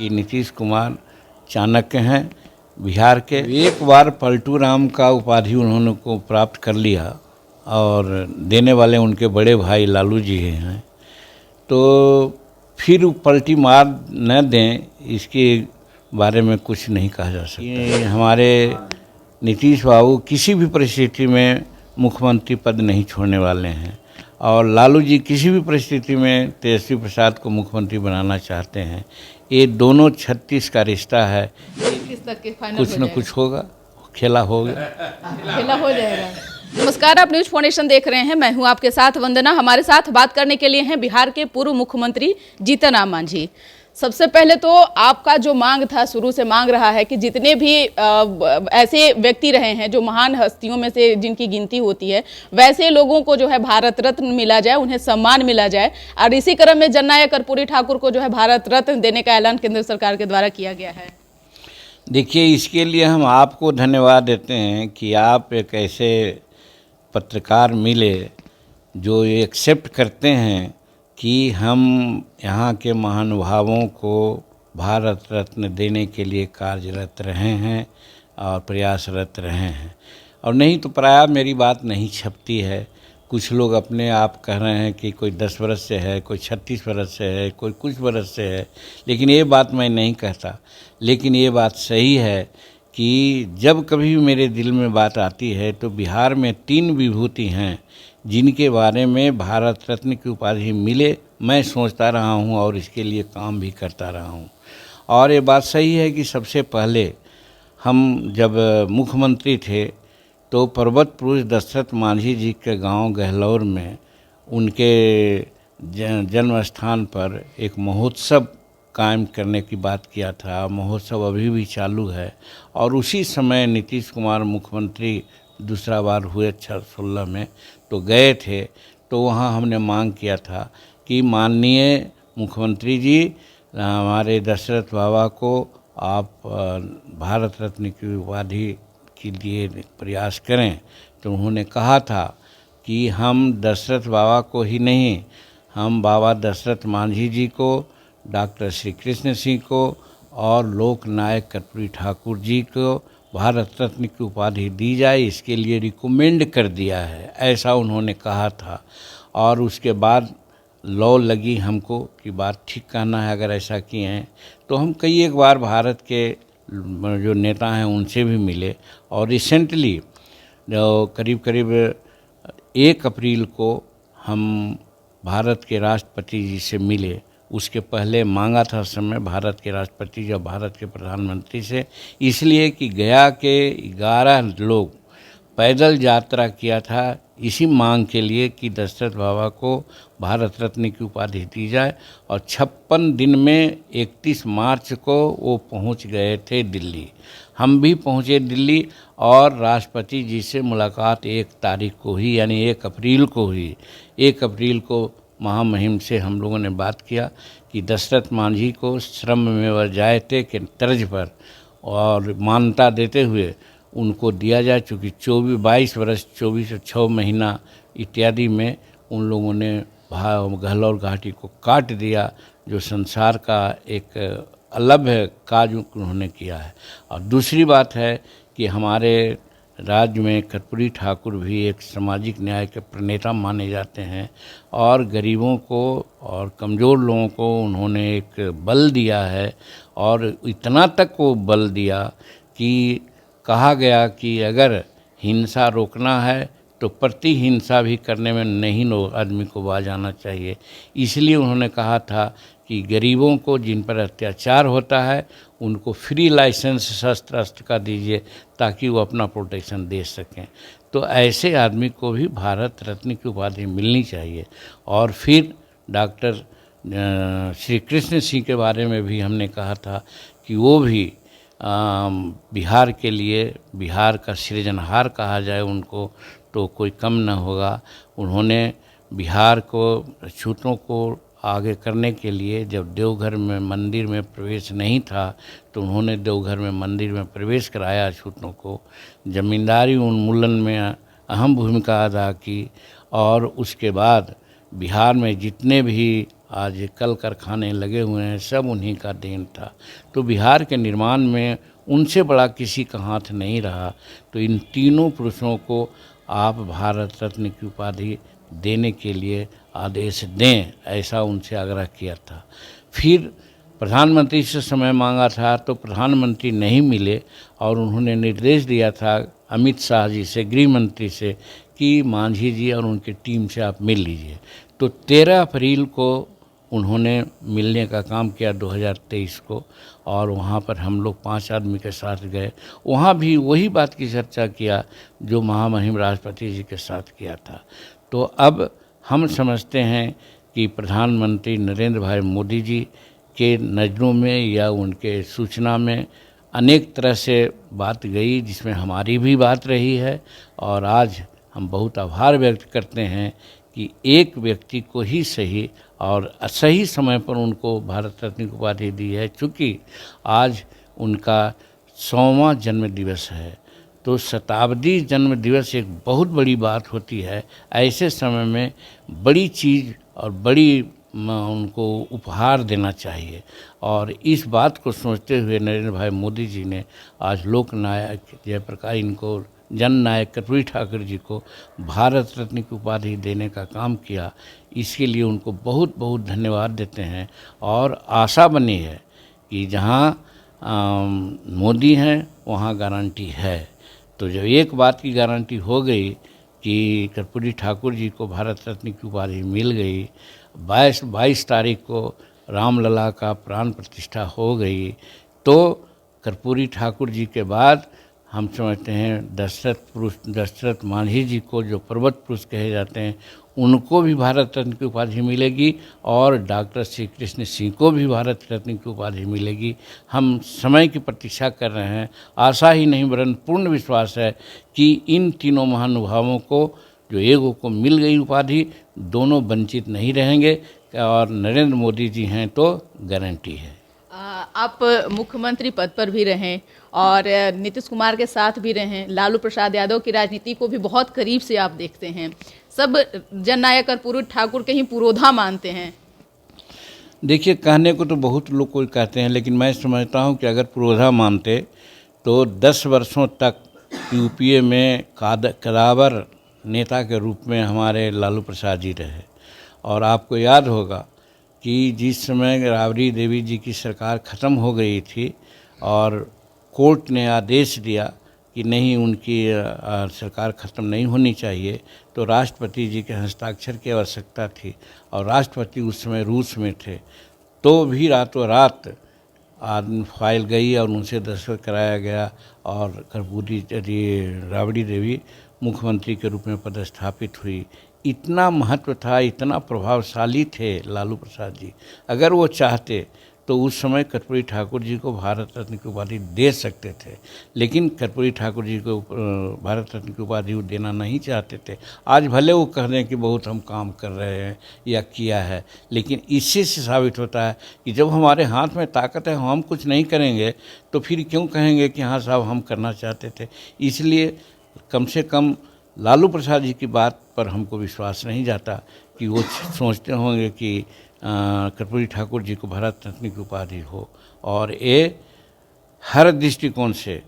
कि नीतीश कुमार चाणक्य हैं बिहार के। एक बार पलटू राम का उपाधि उन्होंने को प्राप्त कर लिया और देने वाले उनके बड़े भाई लालू जी हैं, तो फिर पलटी मार न दें इसके बारे में कुछ नहीं कहा जा सकता। हमारे नीतीश बाबू किसी भी परिस्थिति में मुख्यमंत्री पद नहीं छोड़ने वाले हैं और लालू जी किसी भी परिस्थिति में तेजस्वी प्रसाद को मुख्यमंत्री बनाना चाहते हैं। ये दोनों 36 का रिश्ता है, किस तक के फाइनल कुछ न कुछ होगा, खेला होगा, खेला हो जाएगा। नमस्कार, आप न्यूज फाउंडेशन देख रहे हैं, मैं हूं आपके साथ वंदना। हमारे साथ बात करने के लिए हैं बिहार के पूर्व मुख्यमंत्री जीतन राम मांझी। सबसे पहले तो आपका जो मांग था, शुरू से मांग रहा है कि जितने भी ऐसे व्यक्ति रहे हैं जो महान हस्तियों में से जिनकी गिनती होती है, वैसे लोगों को जो है भारत रत्न मिला जाए, उन्हें सम्मान मिला जाए। और इसी क्रम में जननायक कर्पूरी ठाकुर को जो है भारत रत्न देने का ऐलान केंद्र सरकार के द्वारा किया गया है। देखिए, इसके लिए हम आपको धन्यवाद देते हैं कि आप एक ऐसे पत्रकार मिले जो एक्सेप्ट करते हैं कि हम यहाँ के महानुभावों को भारत रत्न देने के लिए कार्यरत रहे हैं और प्रयासरत रहे हैं। और नहीं तो प्रायः मेरी बात नहीं छपती है। कुछ लोग अपने आप कह रहे हैं कि कोई 10 बरस से है, कोई 36 बरस से है, कोई कुछ बरस से है, लेकिन ये बात मैं नहीं कहता। लेकिन ये बात सही है कि जब कभी मेरे दिल में बात आती है तो बिहार में 3 विभूति हैं जिनके बारे में भारत रत्न की उपाधि मिले, मैं सोचता रहा हूँ और इसके लिए काम भी करता रहा हूँ। और ये बात सही है कि सबसे पहले हम जब मुख्यमंत्री थे तो पर्वत पुरुष दशरथ मांझी जी के गांव गहलौर में उनके जन्म स्थान पर एक महोत्सव कायम करने की बात किया था। महोत्सव अभी भी चालू है और उसी समय नीतीश कुमार मुख्यमंत्री दूसरा बार हुए 2016 में तो गए थे। तो वहाँ हमने मांग किया था कि माननीय मुख्यमंत्री जी, हमारे दशरथ बाबा को आप भारत रत्न की उपाधि के लिए प्रयास करें। तो उन्होंने कहा था कि हम दशरथ बाबा को ही नहीं, हम बाबा दशरथ मांझी जी को, डॉक्टर श्री कृष्ण सिंह को और लोक नायक कर्पूरी ठाकुर जी को भारत रत्न की उपाधि दी जाए, इसके लिए रिकमेंड कर दिया है, ऐसा उन्होंने कहा था। और उसके बाद लौ लगी हमको कि बात ठीक कहना है, अगर ऐसा किए हैं तो हम कई एक बार भारत के जो नेता हैं उनसे भी मिले। और रिसेंटली करीब करीब 1 अप्रैल को हम भारत के राष्ट्रपति जी से मिले। उसके पहले मांगा था समय भारत के राष्ट्रपति या भारत के प्रधानमंत्री से, इसलिए कि गया के 11 लोग पैदल यात्रा किया था इसी मांग के लिए कि दशरथ बाबा को भारत रत्न की उपाधि दी जाए। और 56 दिन में 31 मार्च को वो पहुंच गए थे दिल्ली। हम भी पहुंचे दिल्ली और राष्ट्रपति जी से मुलाकात 1 तारीख को ही, यानी 1 अप्रैल को हुई। 1 अप्रैल को महामहिम से हम लोगों ने बात किया कि दशरथ मांझी को श्रम में जायते के तर्ज पर और मान्यता देते हुए उनको दिया जाए, चूँकि 22 वर्ष 24 और 6 महीना इत्यादि में उन लोगों ने गहलौर घाटी को काट दिया, जो संसार का एक अलभ्य कार्य उन्होंने किया है। और दूसरी बात है कि हमारे राज्य में कर्पूरी ठाकुर भी एक सामाजिक न्याय के प्रणेता माने जाते हैं और गरीबों को और कमज़ोर लोगों को उन्होंने एक बल दिया है। और इतना तक वो बल दिया कि कहा गया कि अगर हिंसा रोकना है तो प्रति हिंसा भी करने में नहीं आदमी को बाज आना चाहिए। इसलिए उन्होंने कहा था कि गरीबों को जिन पर अत्याचार होता है उनको फ्री लाइसेंस शस्त्र अस्त्र का दीजिए ताकि वो अपना प्रोटेक्शन दे सकें। तो ऐसे आदमी को भी भारत रत्न की उपाधि मिलनी चाहिए। और फिर डॉक्टर श्री कृष्ण सिंह के बारे में भी हमने कहा था कि वो भी बिहार के लिए, बिहार का सृजनहार कहा जाए उनको तो कोई कम न होगा। उन्होंने बिहार को छूतों को आगे करने के लिए जब देवघर में मंदिर में प्रवेश नहीं था तो उन्होंने देवघर में मंदिर में प्रवेश कराया छूतों को। जमींदारी उन्मूलन में अहम भूमिका अदा की। और उसके बाद बिहार में जितने भी आज कल कारखाने लगे हुए हैं, सब उन्हीं का देन था। तो बिहार के निर्माण में उनसे बड़ा किसी का हाथ नहीं रहा। तो इन तीनों पुरुषों को आप भारत रत्न की उपाधि देने के लिए आदेश दें, ऐसा उनसे आग्रह किया था। फिर प्रधानमंत्री से समय मांगा था तो प्रधानमंत्री नहीं मिले और उन्होंने निर्देश दिया था अमित शाह जी से, गृह मंत्री से, कि मांझी जी और उनकी टीम से आप मिल लीजिए। तो 13 अप्रैल को उन्होंने मिलने का काम किया 2023 को, और वहाँ पर हम लोग 5 आदमी के साथ गए। वहाँ भी वही बात की चर्चा किया जो महामहिम राष्ट्रपति जी के साथ किया था। तो अब हम समझते हैं कि प्रधानमंत्री नरेंद्र भाई मोदी जी के नज़रों में या उनके सूचना में अनेक तरह से बात गई, जिसमें हमारी भी बात रही है। और आज हम बहुत आभार व्यक्त करते हैं कि एक व्यक्ति को ही सही और सही समय पर उनको भारत रत्न की उपाधि दी है। चूँकि आज उनका 100वां जन्म दिवस है, तो शताब्दी जन्म दिवस एक बहुत बड़ी बात होती है। ऐसे समय में बड़ी चीज़ और बड़ी उनको उपहार देना चाहिए। और इस बात को सोचते हुए नरेंद्र भाई मोदी जी ने आज लोकनायक जयप्रकाश इनको जननायक कर्पूरी ठाकुर जी को भारत रत्न की उपाधि देने का काम किया। इसके लिए उनको बहुत बहुत धन्यवाद देते हैं। और आशा बनी है कि जहाँ मोदी हैं वहाँ गारंटी है। तो जब एक बात की गारंटी हो गई कि कर्पूरी ठाकुर जी को भारत रत्न की उपाधि मिल गई, 22 तारीख को रामलला का प्राण प्रतिष्ठा हो गई, तो कर्पूरी ठाकुर जी के बाद हम समझते हैं दशरथ मांझी जी को, जो पर्वत पुरुष कहे जाते हैं, उनको भी भारत रत्न की उपाधि मिलेगी। और डॉक्टर श्री कृष्ण सिंह को भी भारत रत्न की उपाधि मिलेगी। हम समय की प्रतीक्षा कर रहे हैं। आशा ही नहीं वरन पूर्ण विश्वास है कि इन तीनों महानुभावों को, जो एक को मिल गई उपाधि, दोनों वंचित नहीं रहेंगे। और नरेंद्र मोदी जी हैं तो गारंटी है। आप मुख्यमंत्री पद पर भी रहें और नीतीश कुमार के साथ भी रहें, लालू प्रसाद यादव की राजनीति को भी बहुत करीब से आप देखते हैं। सब जननायक कर्पूरी ठाकुर के ही पुरोधा मानते हैं। देखिए, कहने को तो बहुत लोग कोई कहते हैं, लेकिन मैं समझता हूं कि अगर पुरोधा मानते तो 10 वर्षों तक यूपीए में कदावर नेता के रूप में हमारे लालू प्रसाद जी रहे। और आपको याद होगा कि जिस समय राबड़ी देवी जी की सरकार ख़त्म हो गई थी और कोर्ट ने आदेश दिया कि नहीं, उनकी सरकार ख़त्म नहीं होनी चाहिए, तो राष्ट्रपति जी के हस्ताक्षर की आवश्यकता थी। और राष्ट्रपति उस समय रूस में थे, तो भी रातों रात फाइल गई और उनसे दस्तखत कराया गया और राबड़ी देवी मुख्यमंत्री के रूप में पदस्थापित हुई। इतना महत्व था, इतना प्रभावशाली थे लालू प्रसाद जी। अगर वो चाहते तो उस समय कर्पूरी ठाकुर जी को भारत रत्न की उपाधि दे सकते थे, लेकिन कर्पूरी ठाकुर जी को भारत रत्न की उपाधि वो देना नहीं चाहते थे। आज भले वो कह दें कि बहुत हम काम कर रहे हैं या किया है, लेकिन इससे से साबित होता है कि जब हमारे हाथ में ताकत है, हम कुछ नहीं करेंगे तो फिर क्यों कहेंगे कि हाँ साहब हम करना चाहते थे। इसलिए कम से कम लालू प्रसाद जी की बात पर हमको विश्वास नहीं जाता कि वो सोचते होंगे कि कर्पूरी ठाकुर जी को भारत रत्न की उपाधि हो। और ये हर दृष्टिकोण से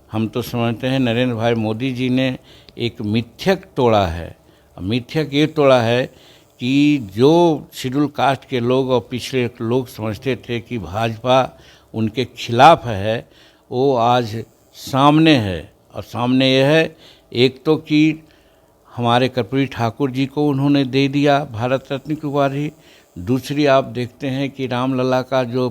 हम तो समझते हैं नरेंद्र भाई मोदी जी ने एक मिथ्यक तोड़ा है। मिथ्यक ये तोड़ा है कि जो शेड्यूल कास्ट के लोग और पिछड़े लोग समझते थे कि भाजपा उनके खिलाफ है, वो आज सामने है। और सामने ये है, एक तो कि हमारे कर्पूरी ठाकुर जी को उन्होंने दे दिया भारत रत्न की उपाधि। दूसरी आप देखते हैं कि रामलला का जो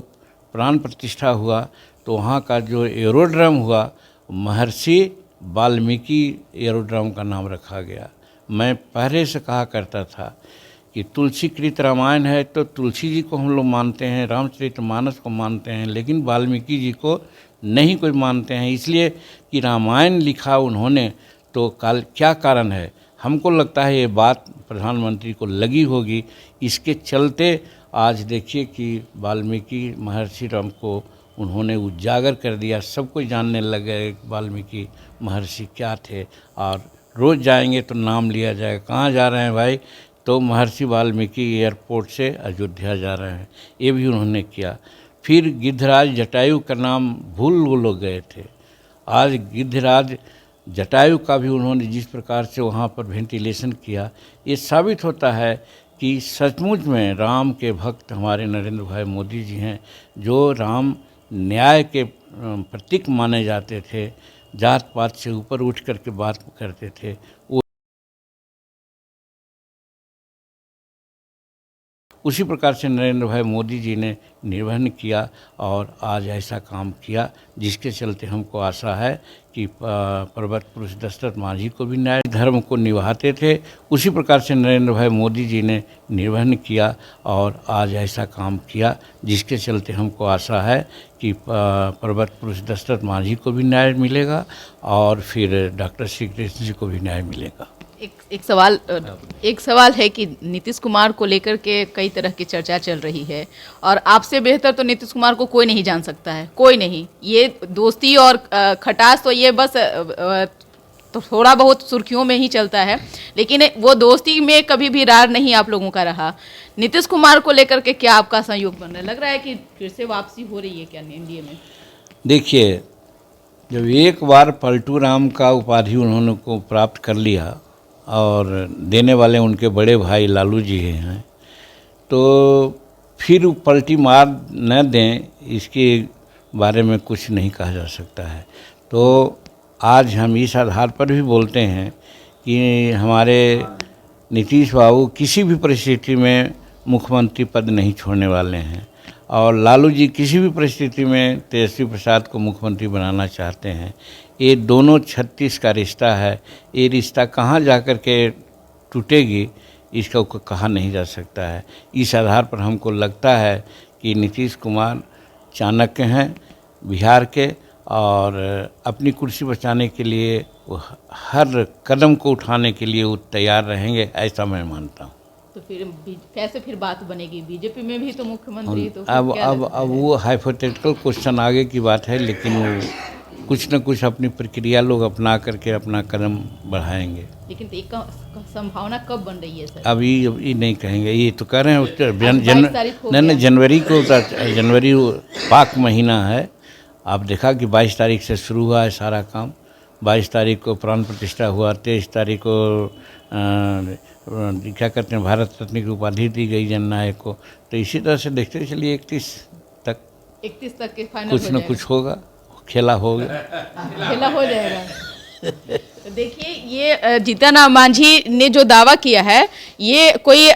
प्राण प्रतिष्ठा हुआ, तो वहाँ का जो एरोड्रम हुआ, महर्षि वाल्मीकि एरोड्रम का नाम रखा गया। मैं पहले से कहा करता था कि तुलसी कृत रामायण है तो तुलसी जी को हम लोग मानते हैं, रामचरितमानस को मानते हैं, लेकिन वाल्मीकि जी को नहीं कोई मानते हैं। इसलिए कि रामायण लिखा उन्होंने, तो क्या कारण है? हमको लगता है ये बात प्रधानमंत्री को लगी होगी। इसके चलते आज देखिए कि वाल्मीकि महर्षि राम को उन्होंने उजागर कर दिया। सब कोई जानने लगे वाल्मीकि महर्षि क्या थे। और रोज़ जाएंगे तो नाम लिया जाएगा, कहाँ जा रहे हैं भाई? तो महर्षि वाल्मीकि एयरपोर्ट से अयोध्या जा रहे हैं, ये भी उन्होंने किया। फिर गिद्धराज जटायु का नाम भूल वो लोग गए थे, आज गिद्धराज जटायु का भी उन्होंने जिस प्रकार से वहाँ पर वेंटिलेशन किया, ये साबित होता है कि सचमुच में राम के भक्त हमारे नरेंद्र भाई मोदी जी हैं, जो राम न्याय के प्रतीक माने जाते थे, जात पात से ऊपर उठ करके बात करते थे। वो उसी प्रकार से नरेंद्र भाई मोदी जी ने निर्वहन किया और आज ऐसा काम किया, जिसके चलते हमको आशा है कि पर्वत पुरुष दशरथ मांझी को भी न्याय धर्म को निभाते थे, उसी प्रकार से नरेंद्र भाई मोदी जी ने निर्वहन किया और आज ऐसा काम किया, जिसके चलते हमको आशा है कि पर्वत पुरुष दशरथ मांझी को भी न्याय मिलेगा और फिर डॉक्टर श्री कृष्ण जी को भी न्याय मिलेगा। एक सवाल है कि नीतीश कुमार को लेकर के कई तरह की चर्चा चल रही है और आपसे बेहतर तो नीतीश कुमार को कोई नहीं जान सकता है, कोई नहीं। ये दोस्ती और खटास तो ये बस तो थोड़ा बहुत सुर्खियों में ही चलता है, लेकिन वो दोस्ती में कभी भी रार नहीं आप लोगों का रहा। नीतीश कुमार को लेकर के क्या आपका सहयोग बन रहा है? लग रहा है कि फिर से वापसी हो रही है क्या एनडीए में? देखिए, जब एक बार पलटू राम का उपाधि उन्होंने को प्राप्त कर लिया और देने वाले उनके बड़े भाई लालू जी हैं, तो फिर पलटी मार न दें, इसके बारे में कुछ नहीं कहा जा सकता है। तो आज हम इस आधार पर भी बोलते हैं कि हमारे नीतीश बाबू किसी भी परिस्थिति में मुख्यमंत्री पद नहीं छोड़ने वाले हैं और लालू जी किसी भी परिस्थिति में तेजस्वी प्रसाद को मुख्यमंत्री बनाना चाहते हैं। ये दोनों 36 का रिश्ता है, ये रिश्ता कहाँ जाकर के टूटेगी इसका कहा नहीं जा सकता है। इस आधार पर हमको लगता है कि नीतीश कुमार चाणक्य हैं बिहार के और अपनी कुर्सी बचाने के लिए वो हर कदम को उठाने के लिए वो तैयार रहेंगे, ऐसा मैं मानता हूँ। तो फिर कैसे फिर बात बनेगी? बीजेपी में भी तो मुख्यमंत्री तो अब वो हाइपोथेटिकल क्वेश्चन आगे की बात है, लेकिन वो कुछ न कुछ अपनी प्रक्रिया लोग अपना करके अपना कदम बढ़ाएंगे। लेकिन तो एक संभावना कब बन रही है सर? अभी नहीं कहेंगे, ये तो कह रहे हैं जनवरी पाक महीना है। आप देखा कि 22 तारीख से शुरू हुआ है सारा काम, 22 तारीख को प्राण प्रतिष्ठा हुआ, 23 तारीख को क्या कहते हैं भारत रत्न की उपाधि दी गई जननायक को। तो इसी तरह से देखते चलिए 31 तक के फाइनल कुछ न कुछ होगा, खेला होगा, खेला हो जाएगा। देखिए, ये जीतन राम मांझी ने जो दावा किया है ये कोई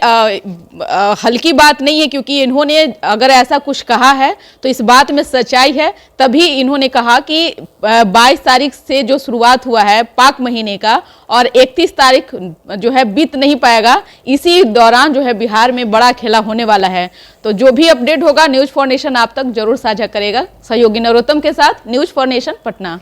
हल्की बात नहीं है, क्योंकि इन्होंने अगर ऐसा कुछ कहा है तो इस बात में सच्चाई है। तभी इन्होंने कहा कि 22 तारीख से जो शुरुआत हुआ है पाक महीने का और 31 तारीख जो है बीत नहीं पाएगा, इसी दौरान जो है बिहार में बड़ा खेला होने वाला है। तो जो भी अपडेट होगा न्यूज़ फॉर नेशन आप तक जरूर साझा करेगा। सहयोगी नरोत्तम के साथ न्यूज़ फॉर नेशन पटना।